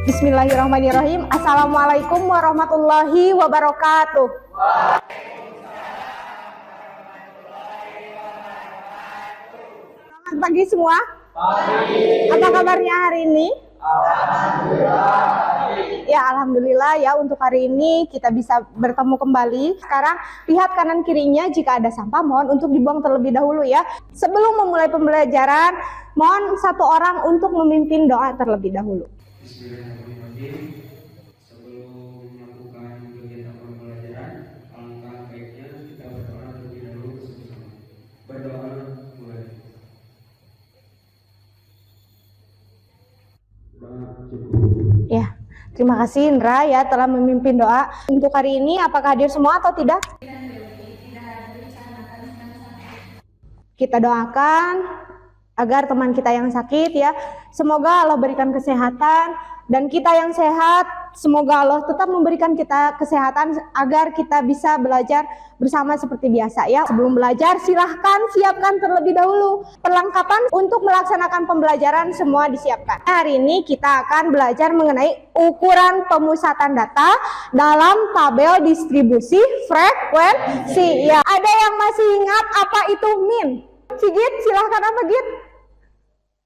Bismillahirrahmanirrahim. Assalamualaikum warahmatullahi wabarakatuh. Selamat pagi semua. Pagi. Apa kabarnya hari ini? Alhamdulillah. Ya, alhamdulillah ya, untuk hari ini kita bisa bertemu kembali. Sekarang lihat kanan kirinya, jika ada sampah mohon untuk dibuang terlebih dahulu ya. Sebelum memulai pembelajaran, mohon satu orang untuk memimpin doa terlebih dahulu. Bismillahirrahmanirrahim. Sebelum melakukan kegiatan pembelajaran, alangkah baiknya kita berdoa terlebih dahulu bersama-sama. Berdoa mulai. Ya, terima kasih Indra ya telah memimpin doa. Untuk hari ini apakah hadir semua atau tidak? Kita doakan agar teman kita yang sakit ya, semoga Allah berikan kesehatan, dan kita yang sehat, semoga Allah tetap memberikan kita kesehatan agar kita bisa belajar bersama seperti biasa ya. Sebelum belajar silahkan siapkan terlebih dahulu perlengkapan untuk melaksanakan pembelajaran, semua disiapkan. Hari ini kita akan belajar mengenai ukuran pemusatan data dalam tabel distribusi frekuensi ya. Ada yang masih ingat apa itu min? Sigit, silahkan. Apa Git?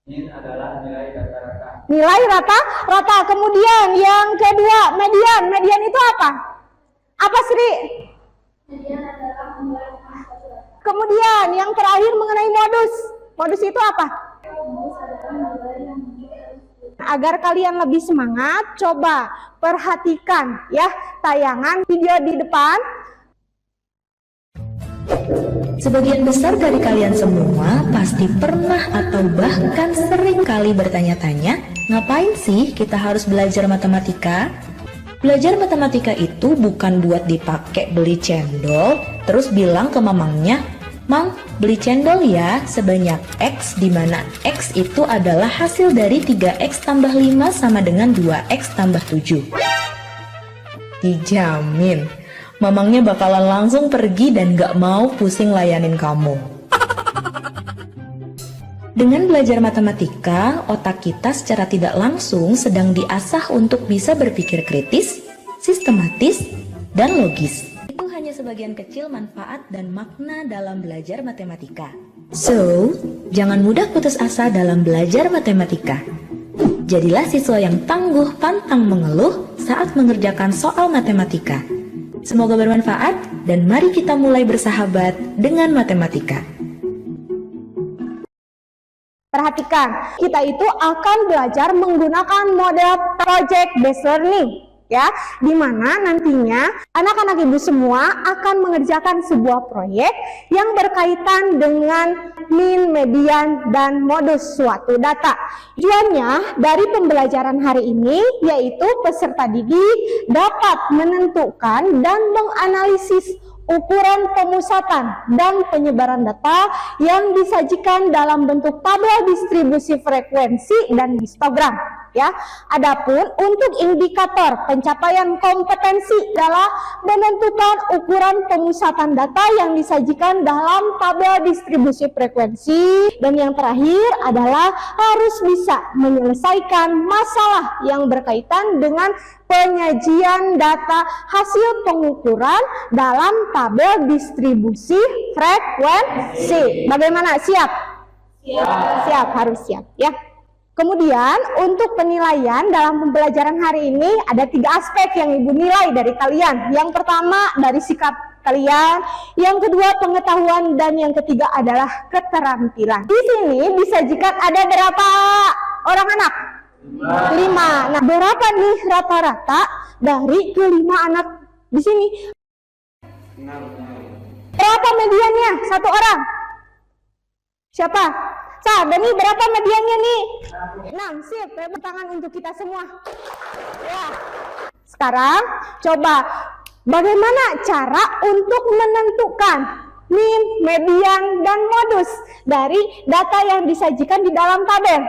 Min adalah nilai rata-rata. Nilai rata-rata. Kemudian yang kedua, median. Median itu apa? Apa Sri? Median adalah membuat satu data. Kemudian yang terakhir mengenai modus. Modus itu apa? Modus adalah nilai yang muncul. Agar kalian lebih semangat, coba perhatikan ya tayangan video di depan. Sebagian besar dari kalian semua pasti pernah atau bahkan sering kali bertanya-tanya, ngapain sih kita harus belajar matematika? Belajar matematika itu bukan buat dipakai beli cendol, terus bilang ke mamangnya, "Mang, beli cendol ya sebanyak X, di mana X itu adalah hasil dari 3X tambah 5 sama dengan 2X tambah 7. Dijamin mamangnya bakalan langsung pergi dan gak mau pusing layanin kamu. Dengan belajar matematika, otak kita secara tidak langsung sedang diasah untuk bisa berpikir kritis, sistematis, dan logis. Itu hanya sebagian kecil manfaat dan makna dalam belajar matematika. So, jangan mudah putus asa dalam belajar matematika. Jadilah siswa yang tangguh pantang mengeluh saat mengerjakan soal matematika. Semoga bermanfaat dan mari kita mulai bersahabat dengan matematika. Perhatikan, kita itu akan belajar menggunakan model project based learning ya, di mana nantinya anak-anak ibu semua akan mengerjakan sebuah proyek yang berkaitan dengan min, median, dan modus suatu data. Tujuannya dari pembelajaran hari ini yaitu peserta didik dapat menentukan dan menganalisis ukuran pemusatan dan penyebaran data yang disajikan dalam bentuk tabel distribusi frekuensi dan histogram ya. Adapun untuk indikator pencapaian kompetensi adalah menentukan ukuran pemusatan data yang disajikan dalam tabel distribusi frekuensi, dan yang terakhir adalah harus bisa menyelesaikan masalah yang berkaitan dengan penyajian data hasil pengukuran dalam tabel distribusi frekuensi. Bagaimana? Siap? Siap, harus siap ya. Kemudian untuk penilaian dalam pembelajaran hari ini ada 3 aspek yang ibu nilai dari kalian. Yang pertama dari sikap kalian, yang kedua pengetahuan, dan yang ketiga adalah keterampilan. Di sini disajikan ada berapa orang anak? 5. Nah, berapa nih rata-rata dari kelima anak di sini? 6. Berapa mediannya satu orang? Siapa? Dani, berapa mediannya nih? 6. Sip, tepuk tangan untuk kita semua. Ya. Sekarang coba bagaimana cara untuk menentukan min, median, dan modus dari data yang disajikan di dalam tabel?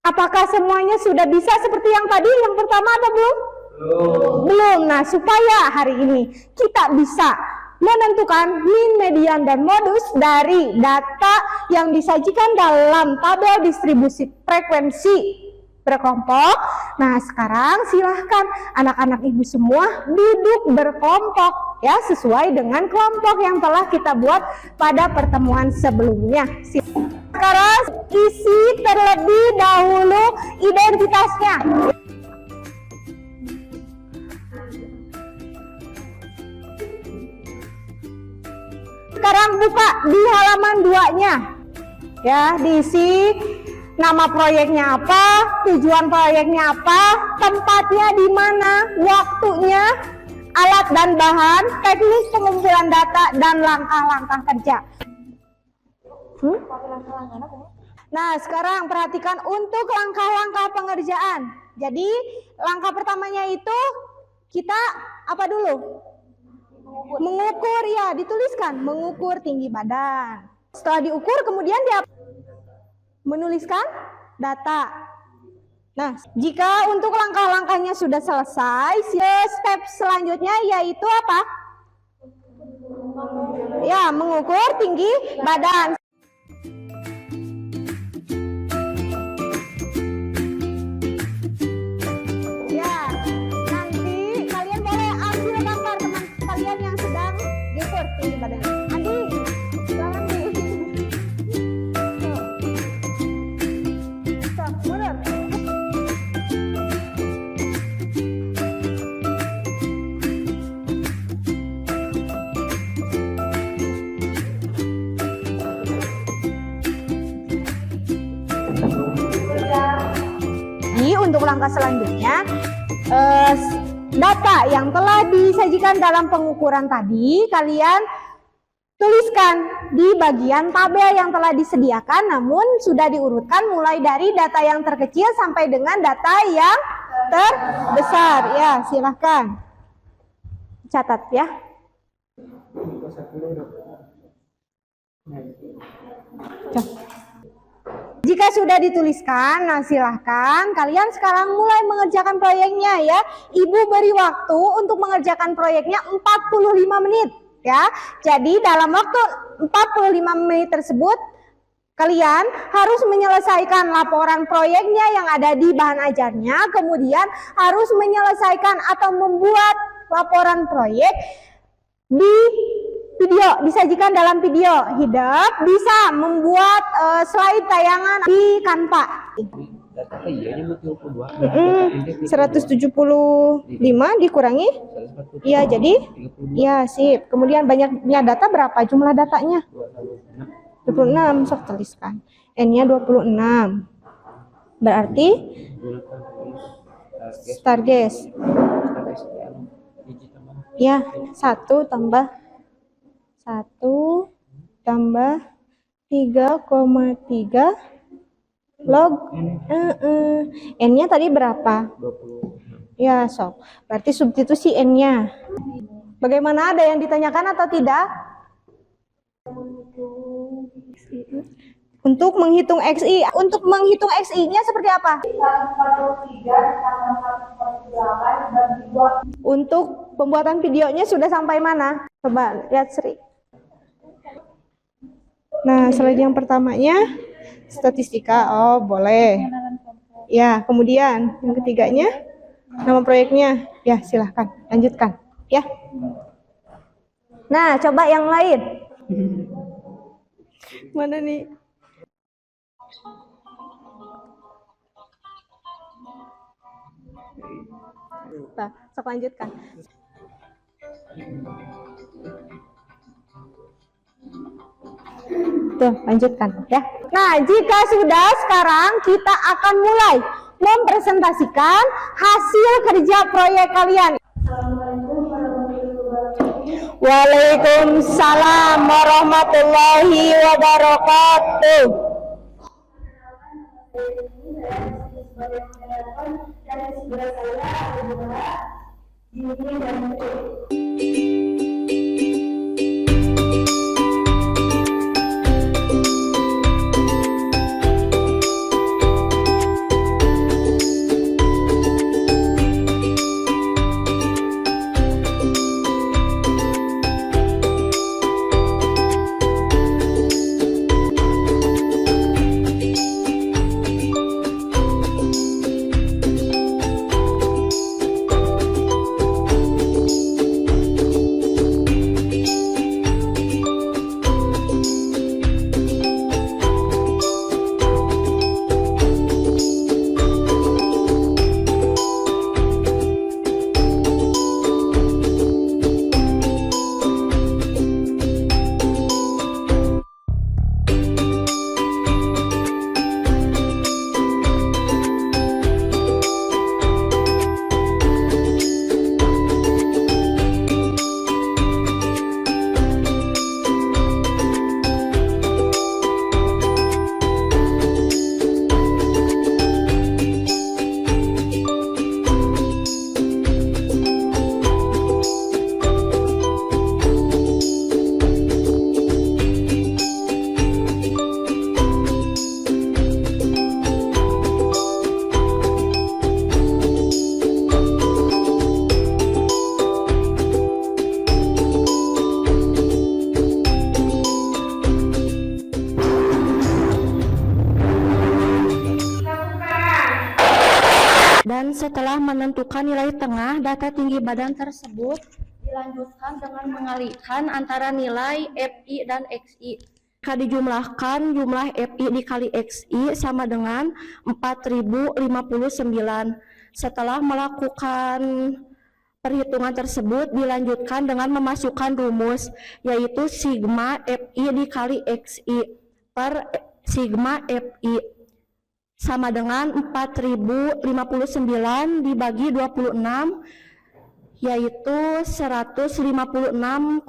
Apakah semuanya sudah bisa seperti yang tadi, yang pertama atau belum? Belum. Nah, supaya hari ini kita bisa menentukan min, median, dan modus dari data yang disajikan dalam tabel distribusi frekuensi berkelompok. Nah, sekarang silahkan anak-anak ibu semua duduk berkelompok ya, sesuai dengan kelompok yang telah kita buat pada pertemuan sebelumnya. Sekarang isi terlebih dahulu identitasnya. Sekarang buka di halaman 2-nya. Ya, diisi nama proyeknya apa, tujuan proyeknya apa, tempatnya di mana, waktunya, alat dan bahan, teknis pengumpulan data, dan langkah-langkah kerja. Nah, sekarang perhatikan untuk langkah-langkah pengerjaan. Jadi, langkah pertamanya itu kita apa dulu? Mengukur, ya, dituliskan mengukur tinggi badan. Setelah diukur kemudian dia menuliskan data. Nah, jika untuk langkah-langkahnya sudah selesai, step selanjutnya yaitu apa? Ya, mengukur tinggi badan. Ya, nanti kalian boleh ambil gambar teman kalian yang sedang diukur tinggi badan. Andi, silakan di. Mundur. Jadi untuk langkah selanjutnya, data yang telah disajikan dalam pengukuran tadi kalian tuliskan di bagian tabel yang telah disediakan, namun sudah diurutkan mulai dari data yang terkecil sampai dengan data yang terbesar. Ya, silahkan catat ya. Jika sudah dituliskan, nah silahkan kalian sekarang mulai mengerjakan proyeknya ya. Ibu beri waktu untuk mengerjakan proyeknya 45 menit ya. Jadi dalam waktu 45 menit tersebut kalian harus menyelesaikan laporan proyeknya yang ada di bahan ajarnya, kemudian harus menyelesaikan atau membuat laporan proyek di video, disajikan dalam video hidup, bisa membuat slide tayangan di Canva. 175 dikurangi, iya jadi, ya sip. Kemudian banyaknya data berapa? Jumlah datanya? 26, sok tuliskan. N-nya 26. Berarti Stargaze. Ya, 1 tambah 3,3 log N-nya tadi berapa? 20. Ya, sok. Berarti substitusi N-nya. Bagaimana, ada yang ditanyakan atau tidak? Untuk menghitung XI. Untuk menghitung XI-nya seperti apa? Untuk pembuatan videonya sudah sampai mana? Coba lihat Sri. Nah, slide yang pertamanya statistika. Oh, boleh. Ya, kemudian yang ketiganya nama proyeknya. Ya, silahkan lanjutkan. Ya. Nah, coba yang lain. Mana nih? Nah, sok lanjutkan. Tuh, lanjutkan ya. Nah, jika sudah, sekarang kita akan mulai mempresentasikan hasil kerja proyek kalian. Waalaikumsalam warahmatullahi wabarakatuh. menemukan nilai tengah data tinggi badan tersebut dilanjutkan dengan mengalihkan antara nilai FI dan XI. Jika dijumlahkan, jumlah FI dikali XI sama dengan 4059. Setelah melakukan perhitungan tersebut dilanjutkan dengan memasukkan rumus, yaitu sigma FI dikali XI per sigma FI sama dengan 4059 dibagi 26, yaitu 156,11.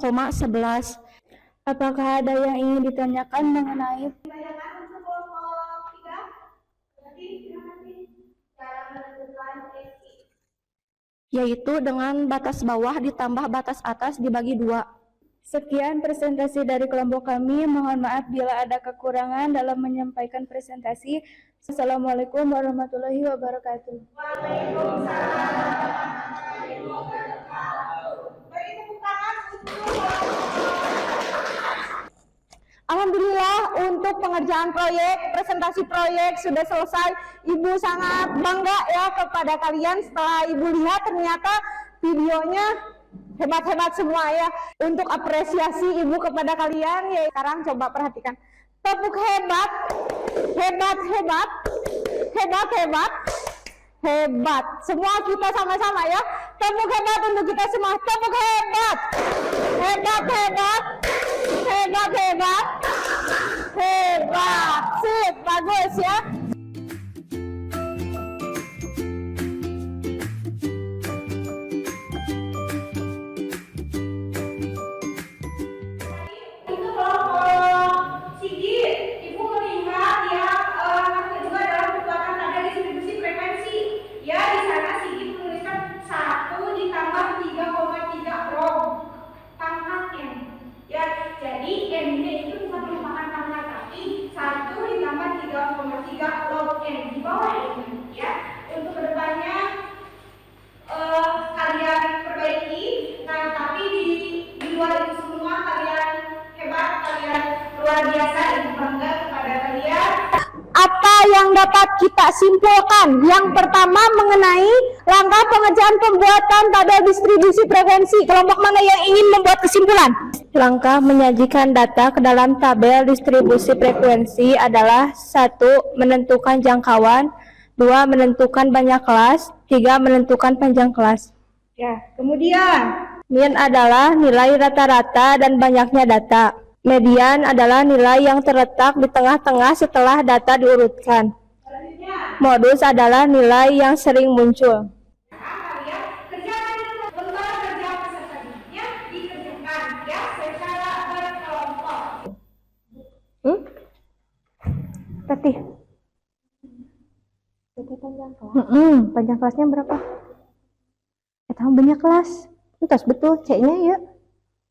Apakah ada yang ingin ditanyakan mengenai Ditanyakan untuk kelompok 3? Berarti cara menentukan XI. Yaitu dengan batas bawah ditambah batas atas dibagi 2. Sekian presentasi dari kelompok kami. Mohon maaf bila ada kekurangan dalam menyampaikan presentasi. Assalamualaikum warahmatullahi wabarakatuh. Beri tepuk tangan Alhamdulillah untuk pengerjaan proyek, presentasi proyek sudah selesai. Ibu sangat bangga ya kepada kalian setelah Ibu lihat ternyata videonya hebat-hebat semua ya. Untuk apresiasi Ibu kepada kalian ya, sekarang coba perhatikan. Tepuk hebat, hebat, hebat, hebat, hebat, hebat. Semua kita sama-sama ya. Tepuk hebat untuk kita semua. Tepuk hebat, hebat, hebat, hebat, hebat, hebat. Sip, bagus ya. Di bawah ini ya, untuk kedepannya kalian perbaiki. Nah, tapi di luar itu semua kalian hebat, kalian luar biasa. Ibu bangga kepada kalian. Apa yang dapat kita simpulkan? Yang pertama mengenai langkah pengerjaan pembuatan tabel distribusi frekuensi. Kelompok mana yang ingin membuat kesimpulan? Langkah menyajikan data ke dalam tabel distribusi frekuensi adalah 1. Menentukan jangkauan, 2. Menentukan banyak kelas, 3. Menentukan panjang kelas. Ya, kemudian Min adalah nilai rata-rata dan banyaknya data. Median adalah nilai yang terletak di tengah-tengah setelah data diurutkan. Modus adalah nilai yang sering muncul. Tati. Panjang kelasnya berapa? Tahu banyak kelas. Entas betul C-nya ya.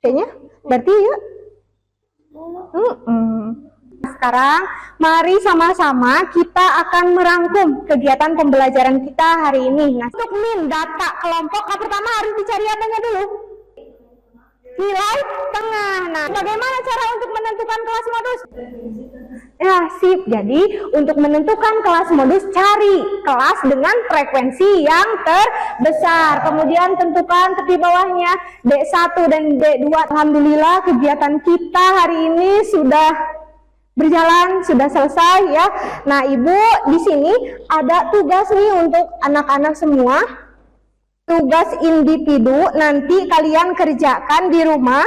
C-nya berarti ya. Sekarang mari sama-sama kita akan merangkum kegiatan pembelajaran kita hari ini. Nah, untuk min data kelompok pertama harus dicari apanya dulu? Nilai tengah. Nah, bagaimana cara untuk menentukan kelas modus? Ya, sip. Jadi, untuk menentukan kelas modus, cari kelas dengan frekuensi yang terbesar. Kemudian tentukan tepi bawahnya D1 dan D2. Alhamdulillah, kegiatan kita hari ini sudah berjalan, sudah selesai ya. Nah, Ibu di sini ada tugas nih untuk anak-anak semua. Tugas individu nanti kalian kerjakan di rumah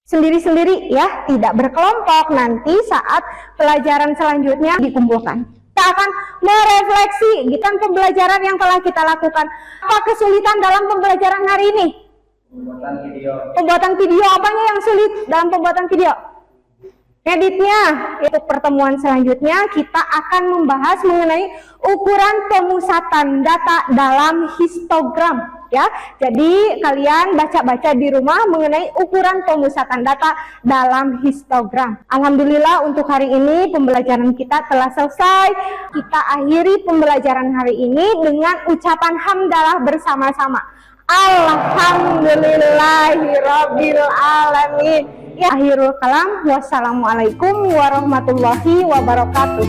sendiri-sendiri ya, tidak berkelompok. Nanti saat pelajaran selanjutnya dikumpulkan. Kita akan merefleksi gitan pembelajaran yang telah kita lakukan. Apa kesulitan dalam pembelajaran hari ini? Pembuatan video. Pembuatan video, apanya yang sulit dalam pembuatan video? Editnya. Untuk pertemuan selanjutnya kita akan membahas mengenai ukuran pemusatan data dalam histogram ya. Jadi kalian baca-baca di rumah mengenai ukuran pemusatan data dalam histogram. Alhamdulillah untuk hari ini pembelajaran kita telah selesai. Kita akhiri pembelajaran hari ini dengan ucapan hamdalah bersama-sama. Alhamdulillahirabbil alamin. Ya, akhirul kalam. Wassalamualaikum warahmatullahi wabarakatuh.